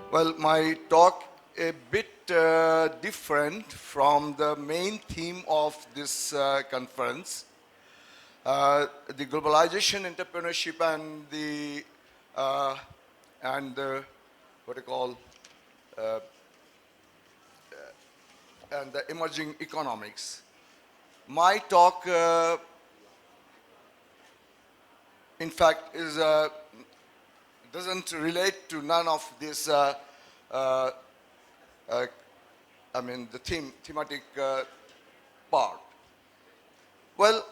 Well, my talk a bit different from the main theme of this conference, the globalization, entrepreneurship, and what I call and the emerging economics. My talk, in fact, doesn't relate to none of this. Uh, the thematic part. Well,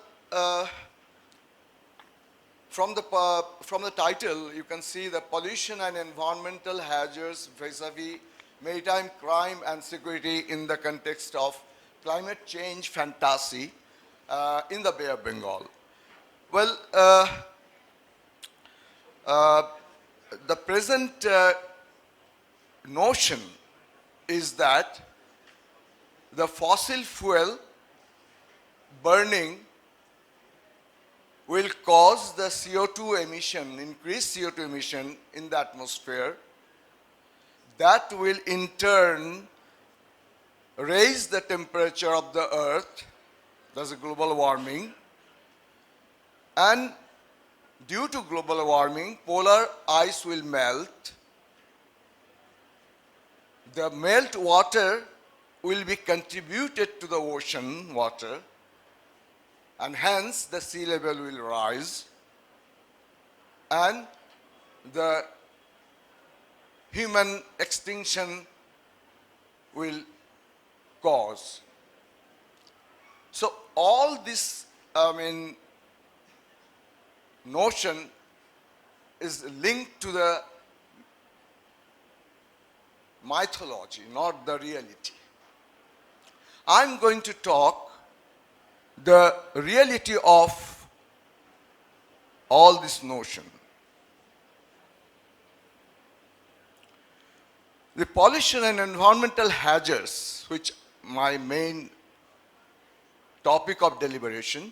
from the title, you can see the pollution and environmental hazards vis-a-vis maritime crime and security in the context of climate change fantasy in the Bay of Bengal. Well, the present notion is that the fossil fuel burning will cause the CO2 emission, increased CO2 emission in the atmosphere. That will in turn raise the temperature of the earth, that's global warming. And due to global warming, polar ice will melt. The melt water will be contributed to the ocean water, and hence the sea level will rise, and the human extinction will cause. So all this, notion is linked to the mythology, not the reality. I'm going to talk the reality of all this notion. The pollution and environmental hazards, which my main topic of deliberation,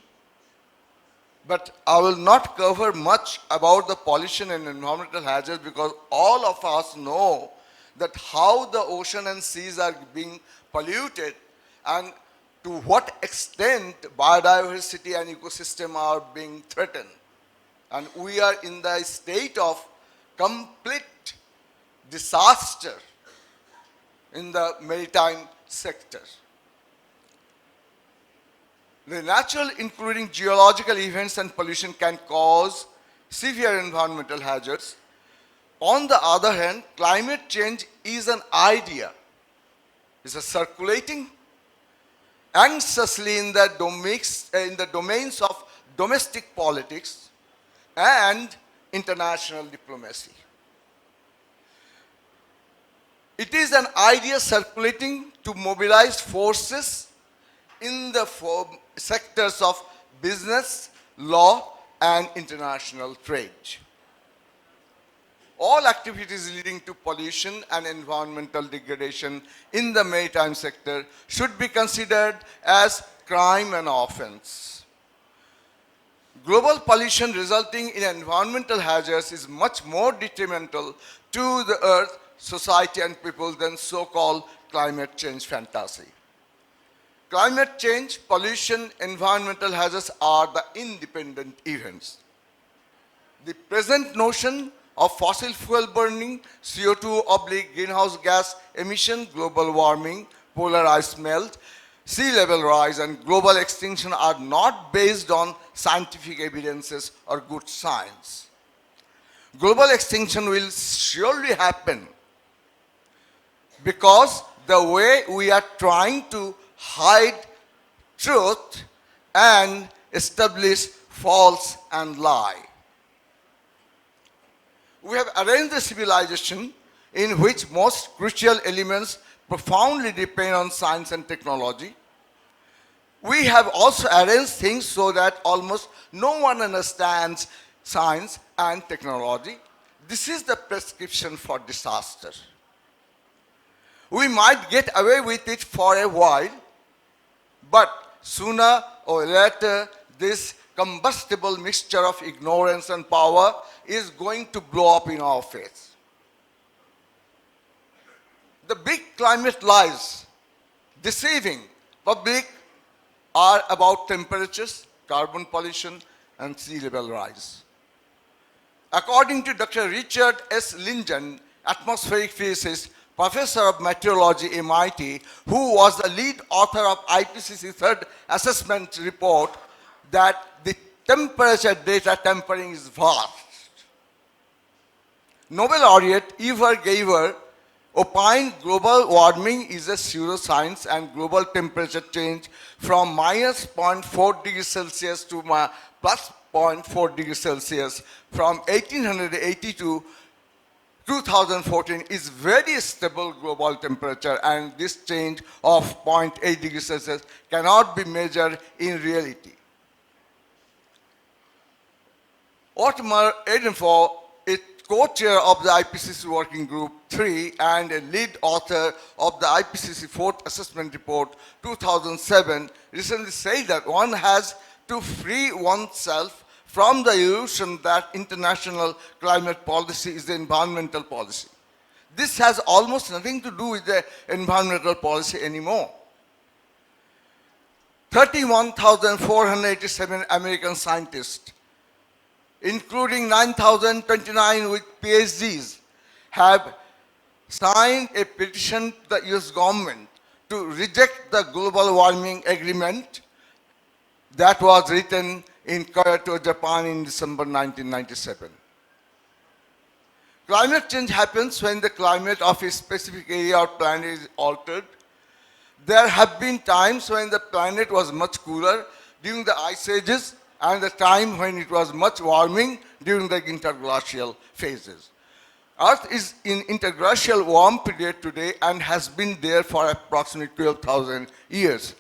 but I will not cover much about the pollution and environmental hazards because all of us know that how the ocean and seas are being polluted and to what extent biodiversity and ecosystem are being threatened. And we are in the state of complete disaster in the maritime sector. The natural, including geological events and pollution, can cause severe environmental hazards. On the other hand, climate change is an idea. It's a circulating anxiously in the domains of domestic politics and international diplomacy. It is an idea circulating to mobilize forces in the sectors of business, law, and international trade. All activities leading to pollution and environmental degradation in the maritime sector should be considered as crime and offense. Global pollution resulting in environmental hazards is much more detrimental to the earth, society, and people than so-called climate change fantasy. Climate change, pollution, environmental hazards are the independent events. The present notion of fossil fuel burning, CO2 / greenhouse gas emission, global warming, polar ice melt, sea level rise, and global extinction are not based on scientific evidences or good science. Global extinction will surely happen because the way we are trying to hide truth and establish false and lie. We have arranged a civilization in which most crucial elements profoundly depend on science and technology. We have also arranged things so that almost no one understands science and technology. This is the prescription for disaster. We might get away with it for a while, but sooner or later, this combustible mixture of ignorance and power is going to blow up in our face. The big climate lies deceiving public are about temperatures, carbon pollution, and sea level rise. According to Dr. Richard S. Lingen, atmospheric physicist, professor of meteorology, MIT, who was the lead author of IPCC third assessment report, that the temperature data tampering is vast. Nobel laureate Eva Gaver opined global warming is a pseudoscience and global temperature change from minus 0.4 degrees Celsius to plus 0.4 degrees Celsius from 1880 to 2014 is very stable global temperature, and this change of 0.8 degrees Celsius cannot be measured in reality. Otmar Edenfor is co-chair of the IPCC Working Group 3 and a lead author of the IPCC Fourth Assessment Report 2007, recently said that one has to free oneself from the illusion that international climate policy is the environmental policy. This has almost nothing to do with the environmental policy anymore. 31,487 American scientists, including 9,029 with PhDs, have signed a petition to the US government to reject the global warming agreement that was written in Kyoto, Japan in December 1997. Climate change happens when the climate of a specific area or planet is altered. There have been times when the planet was much cooler during the ice ages, and the time when it was much warming during the interglacial phases. Earth is in interglacial warm period today and has been there for approximately 12,000 years.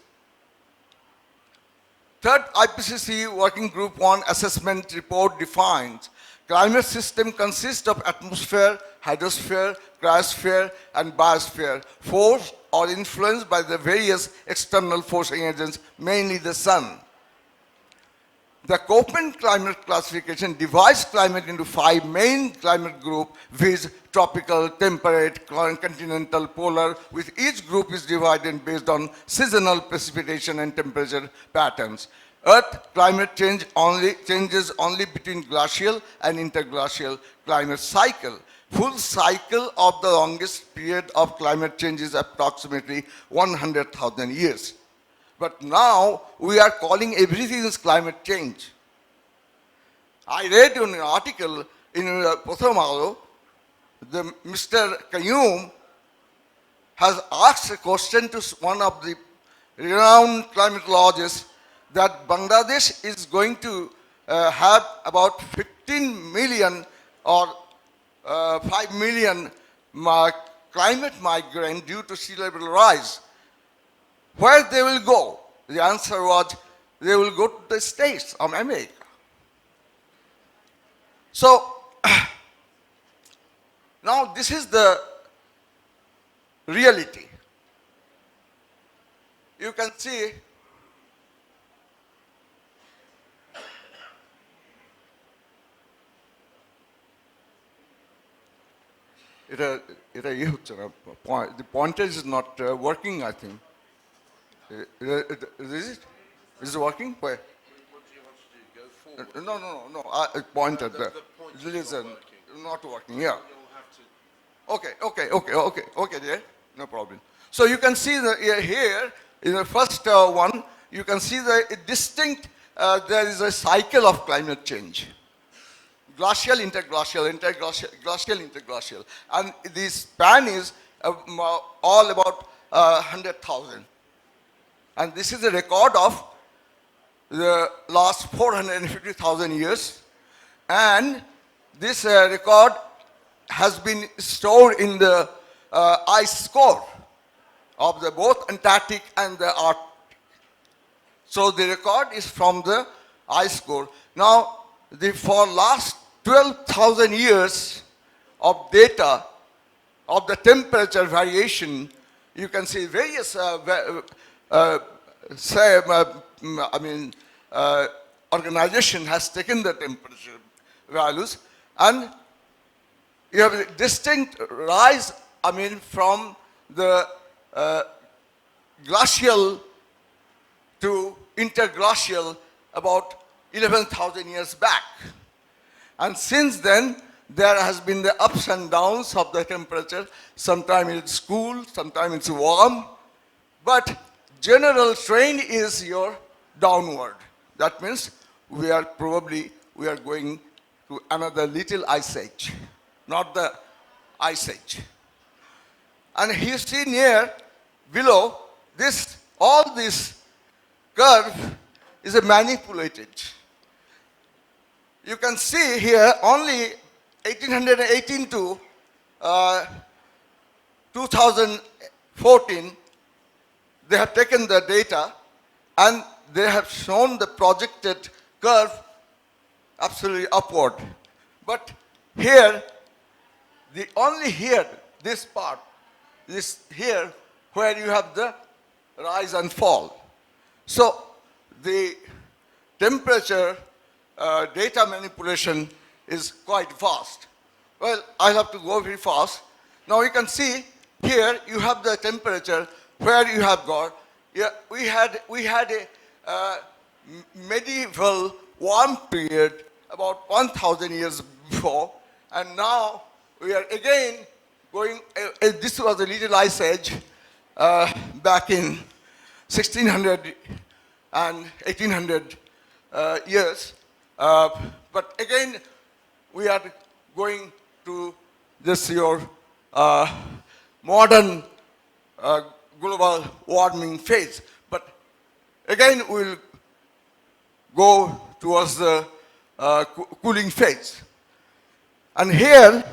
Third IPCC Working Group 1 assessment report defines climate system consists of atmosphere, hydrosphere, cryosphere, and biosphere, forced or influenced by the various external forcing agents, mainly the sun. The Köppen climate classification divides climate into 5 main climate groups, viz. Tropical, temperate, continental, polar, with each group is divided based on seasonal precipitation and temperature patterns. Earth climate changes only between glacial and interglacial climate cycle. Full cycle of the longest period of climate change is approximately 100,000 years. But now we are calling everything as climate change. I read in an article in Pothomalo, Mr. Kayyum has asked a question to one of the renowned climatologists that Bangladesh is going to have about 15 million or 5 million climate migrants due to sea level rise. Where they will go? The answer was, they will go to the States of America. So, now this is the reality. You can see the pointer is not working, I think. Is it? Is it working? Where? What do you want to do? Go forward? No. Pointer there. The Listen, not working. Yeah. You'll have to. Okay, dear. No problem. So you can see here in the first one, you can see the distinct. There is a cycle of climate change. Glacial, interglacial, glacial, interglacial, and the span is all about 100,000. And this is a record of the last 450,000 years. And this record has been stored in the ice core of the both Antarctic and the Arctic. So the record is from the ice core. Now, for last 12,000 years of data of the variation, you can see various organization has taken the temperature values, and you have a distinct rise, from the glacial to interglacial about 11,000 years back. And since then, there has been the ups and downs of the temperature. Sometimes it's cool, sometimes it's warm, but general trend is your downward. That means we are going to another little ice age, not the ice age. And you see near below all this curve is manipulated. You can see here only 1818 to 2014, they have taken the data and they have shown the projected curve absolutely upward. But here, this part, this here, where you have the rise and fall. So the temperature data manipulation is quite vast. Well, I'll have to go very fast. Now you can see here you have the temperature where you have got, we had a medieval warm period about 1,000 years before, and now we are again going, this was a little ice age back in 1600 and 1800 years. But again, we are going to this modern global warming phase. But again, we'll go towards the cooling phase. And here,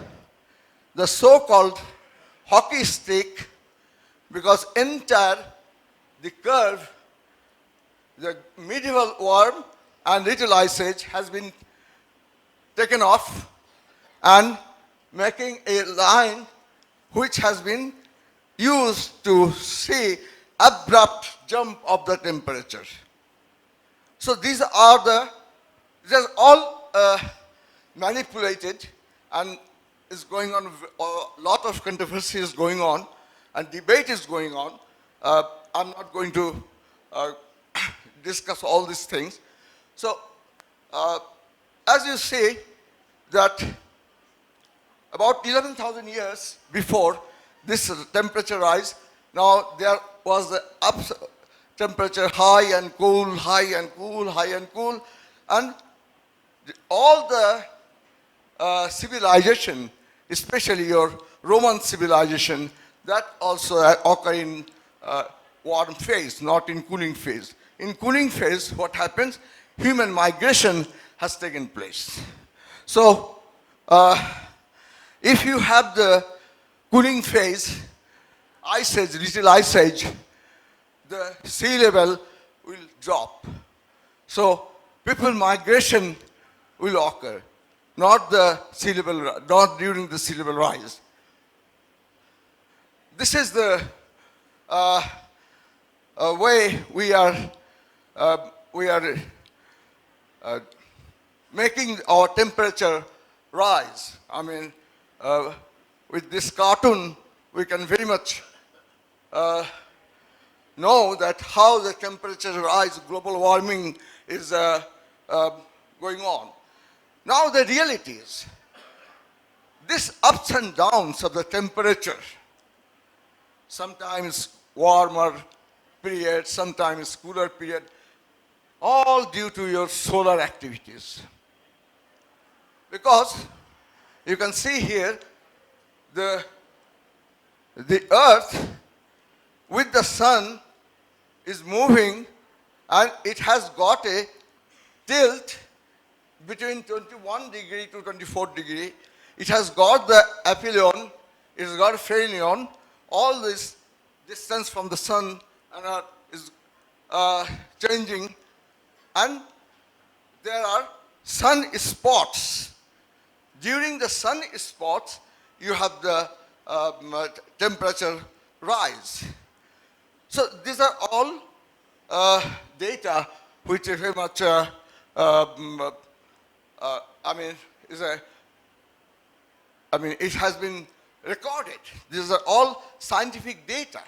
the so-called hockey stick, because the curve, the medieval warm and little ice age has been taken off and making a line which has been used to see abrupt jump of the temperature. So these are all manipulated, and is going on, a lot of controversy is going on and debate is going on. I'm not going to discuss all these things. So, as you see, that about 11,000 years before this temperature rise, now there was the temperature high and cool, high and cool, high and cool, and all the civilization, especially your Roman civilization, that also occur in warm phase, not in cooling phase. In cooling phase, what happens? Human migration has taken place. So, if you have the cooling phase, ice age, little ice age, the sea level will drop. So, people migration will occur, not during the sea level rise. This is the way we are making our temperature rise. I mean, with this cartoon, we can very much know that how the temperature rise, global warming is going on. Now the reality is, this ups and downs of the temperature, sometimes warmer period, sometimes cooler period, all due to your solar activities. Because you can see here, the earth with the sun is moving, and it has got a tilt between 21 degree to 24 degree. It has got the aphelion, it has got perihelion, all this distance from the sun and earth is changing, and there are sun spots. During the sun spots, you have the temperature rise. So these are all data which is very much, it has been recorded. These are all scientific data.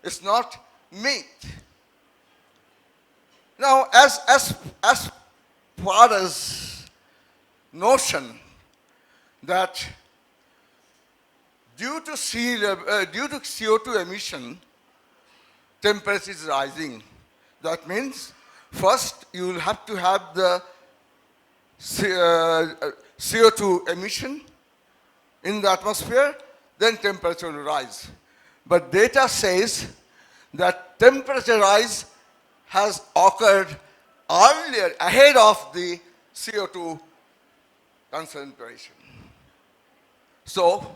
It's not myth. Now, as far as notion that due to CO2 emission, temperature is rising. That means first you will have to have the CO2 emission in the atmosphere, then temperature will rise. But data says that temperature rise has occurred earlier, ahead of the CO2 concentration. So,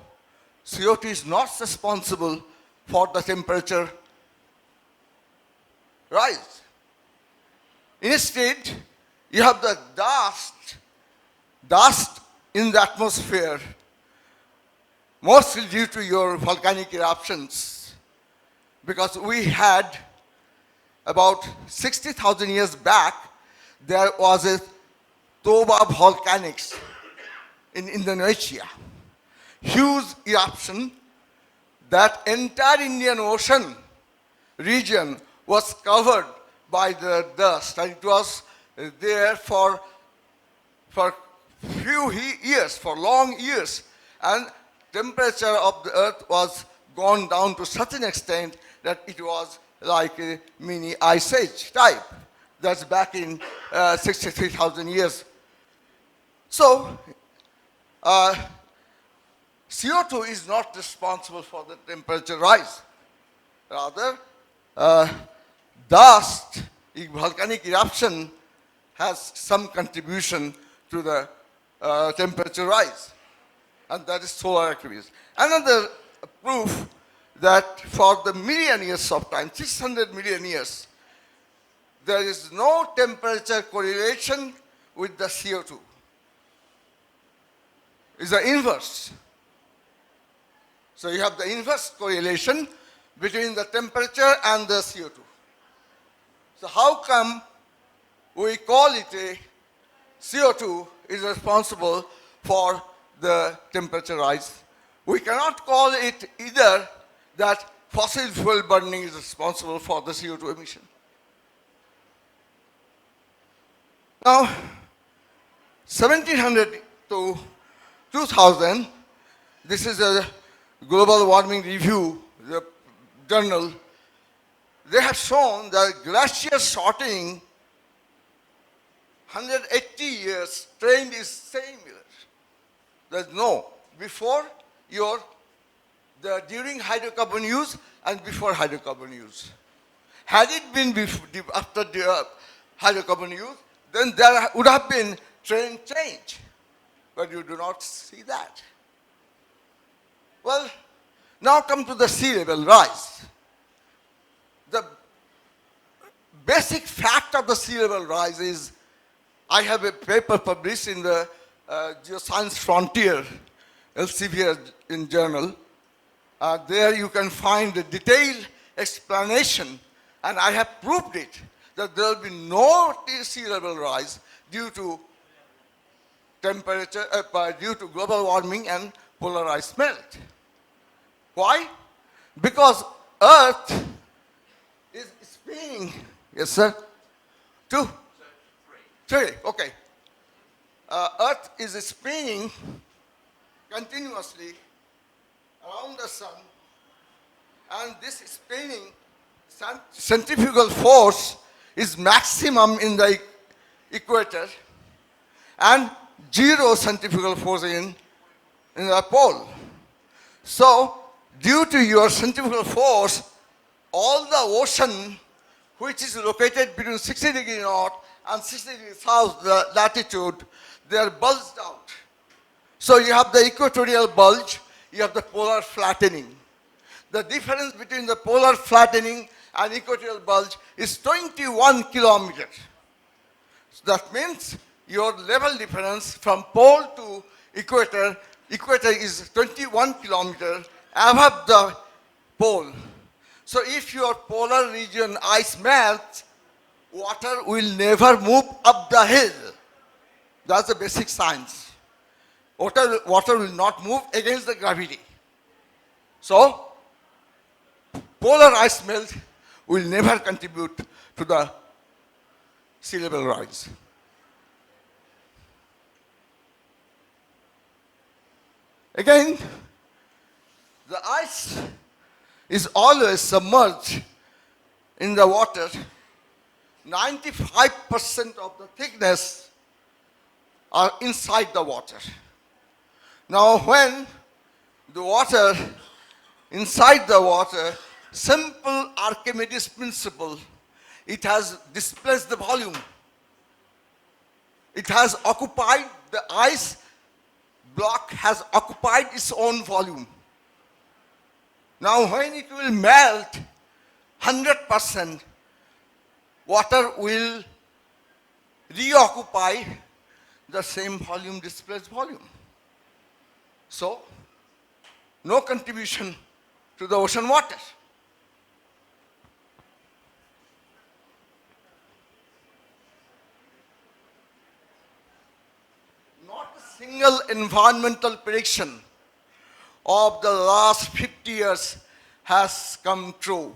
CO2 is not responsible for the temperature rise. Instead, you have the dust in the atmosphere, mostly due to your volcanic eruptions, because we had about 60,000 years back, there was a Toba volcanics in Indonesia. Huge eruption. That entire Indian Ocean region was covered by the dust, and it was there for few years, for long years, and temperature of the earth was gone down to such an extent that it was like a mini ice age type. That's back in 63,000 years. So, CO2 is not responsible for the temperature rise. Rather, dust, volcanic eruption has some contribution to the temperature rise. And that is solar activities. Another proof that for the million years of time, 600 million years, there is no temperature correlation with the CO2. It's the inverse. So you have the inverse correlation between the temperature and the CO2. So how come we call it a CO2 is responsible for the temperature rise? We cannot call it either that fossil fuel burning is responsible for the CO2 emission. Now, 1700 to 2000, this is a global warming review, the journal. They have shown that glacier shortening 180 years, trend is same year. There's no, before during hydrocarbon use and before hydrocarbon use. Had it been after the hydrocarbon use, then there would have been trend change. But you do not see that. Well, now come to the sea level rise. The basic fact of the sea level rise is, I have a paper published in the Geoscience Frontier, Elsevier in journal. There you can find a detailed explanation, and I have proved it, that there will be no sea level rise due to temperature, due to global warming and polar ice melt. Why? Because Earth is spinning. Yes, sir? 2? 3, okay. Earth is spinning continuously around the sun, and this spinning centrifugal force is maximum in the equator and 0 centrifugal force in the pole. So, due to your centrifugal force, all the ocean which is located between 60 degree north and 60 degree south latitude, they are bulged out. So you have the equatorial bulge, you have the polar flattening. The difference between the polar flattening and equatorial bulge is 21 kilometers. So that means your level difference from pole to equator is 21 kilometers above the pole. So if your polar region ice melts, water will never move up the hill. That's the basic science. Water will not move against the gravity. So, polar ice melt will never contribute to the sea level rise. Again, the ice is always submerged in the water. 95% of the thickness are inside the water. Now when the water, inside the water, simple Archimedes principle, it has displaced the volume. It has occupied, the ice block has occupied its own volume. Now when it will melt, 100%, water will reoccupy the same volume, displaced volume. So, no contribution to the ocean water. Not a single environmental prediction of the last 50 years has come true.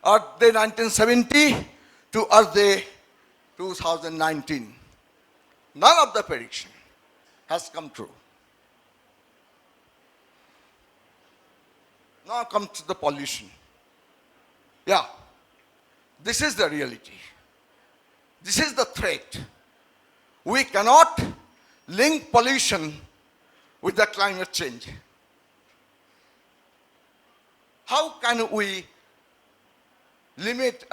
Earth Day 1970 to Earth Day 2019. None of the prediction has come true. Now comes the pollution. Yeah, this is the reality. This is the threat. We cannot link pollution with the climate change. How can we relate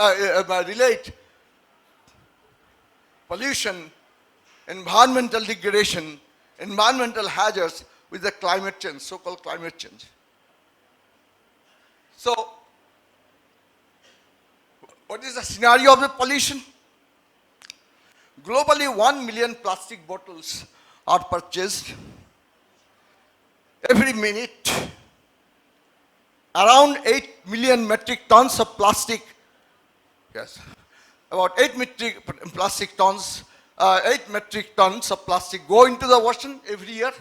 pollution, environmental degradation, environmental hazards with the climate change, so-called climate change? So, what is the scenario of the pollution? Globally, 1 million plastic bottles are purchased every minute. Around 8 million metric tons of plastic, yes, about 8 metric tons of plastic go into the ocean every year.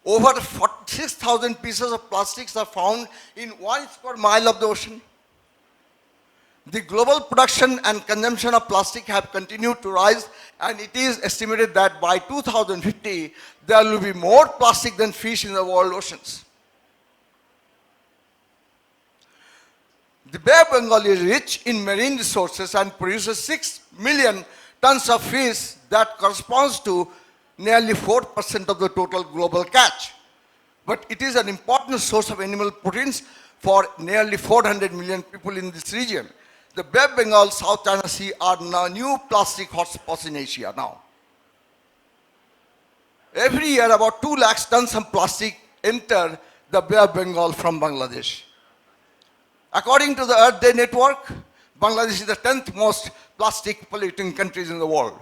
Over 46,000 pieces of plastics are found in 1 square mile of the ocean. The global production and consumption of plastic have continued to rise, and it is estimated that by 2050, there will be more plastic than fish in the world oceans. The Bay of Bengal is rich in marine resources and produces 6 million tons of fish, that corresponds to nearly 4% of the total global catch. But it is an important source of animal proteins for nearly 400 million people in this region. The Bay of Bengal, South China Sea are now new plastic hotspots in Asia now. Every year about 2 lakh tons of plastic enter the Bay of Bengal from Bangladesh. According to the Earth Day Network, Bangladesh is the 10th most plastic polluting countries in the world.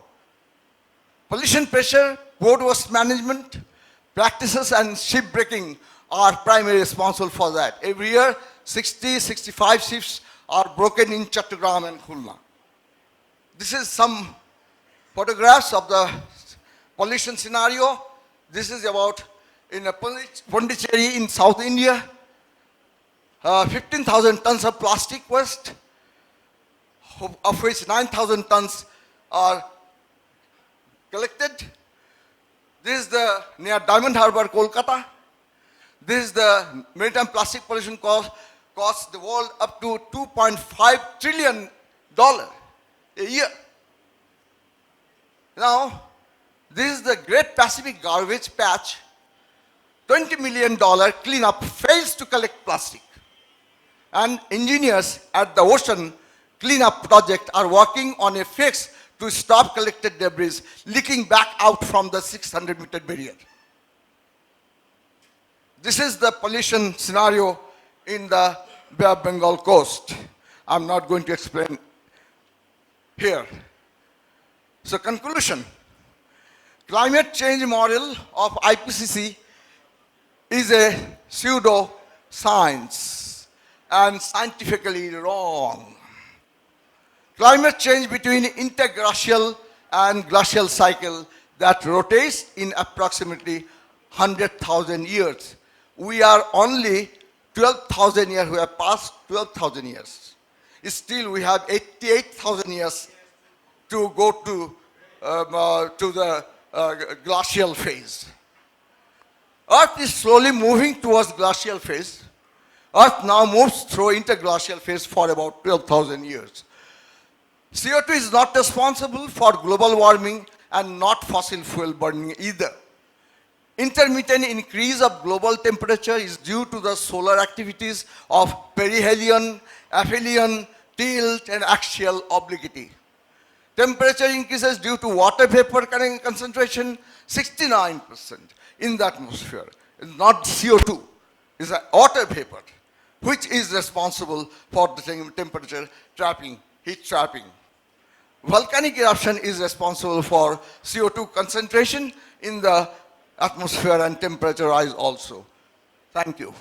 Pollution pressure, port waste management practices and shipbreaking are primarily responsible for that. Every year, 60-65 ships are broken in Chattogram and Khulna. This is some photographs of the pollution scenario. This is about in a Pondicherry in South India. 15,000 tons of plastic waste, of which 9,000 tons are collected. This is the near Diamond Harbour, Kolkata. This is the maritime plastic pollution costs the world up to $2.5 trillion a year. Now, this is the Great Pacific Garbage Patch. $20 million cleanup fails to collect plastic. And engineers at the ocean cleanup project are working on a fix to stop collected debris leaking back out from the 600-meter barrier. This is the pollution scenario in the Bay of Bengal coast. I'm not going to explain here. So conclusion, climate change model of IPCC is a pseudo science and scientifically wrong. Climate change between interglacial and glacial cycle that rotates in approximately 100,000 years. we are only 12,000 years, we have passed 12,000 years. Still, we have 88,000 years to go to the glacial phase. Earth is slowly moving towards glacial phase. Earth now moves through interglacial phase for about 12,000 years. CO2 is not responsible for global warming and not fossil fuel burning either. Intermittent increase of global temperature is due to the solar activities of perihelion, aphelion, tilt, and axial obliquity. Temperature increases due to water vapor concentration 69% in the atmosphere. It's not CO2, it's a water vapor, which is responsible for the temperature trapping, heat trapping. Volcanic eruption is responsible for CO2 concentration in the atmosphere and temperature rise also. Thank you.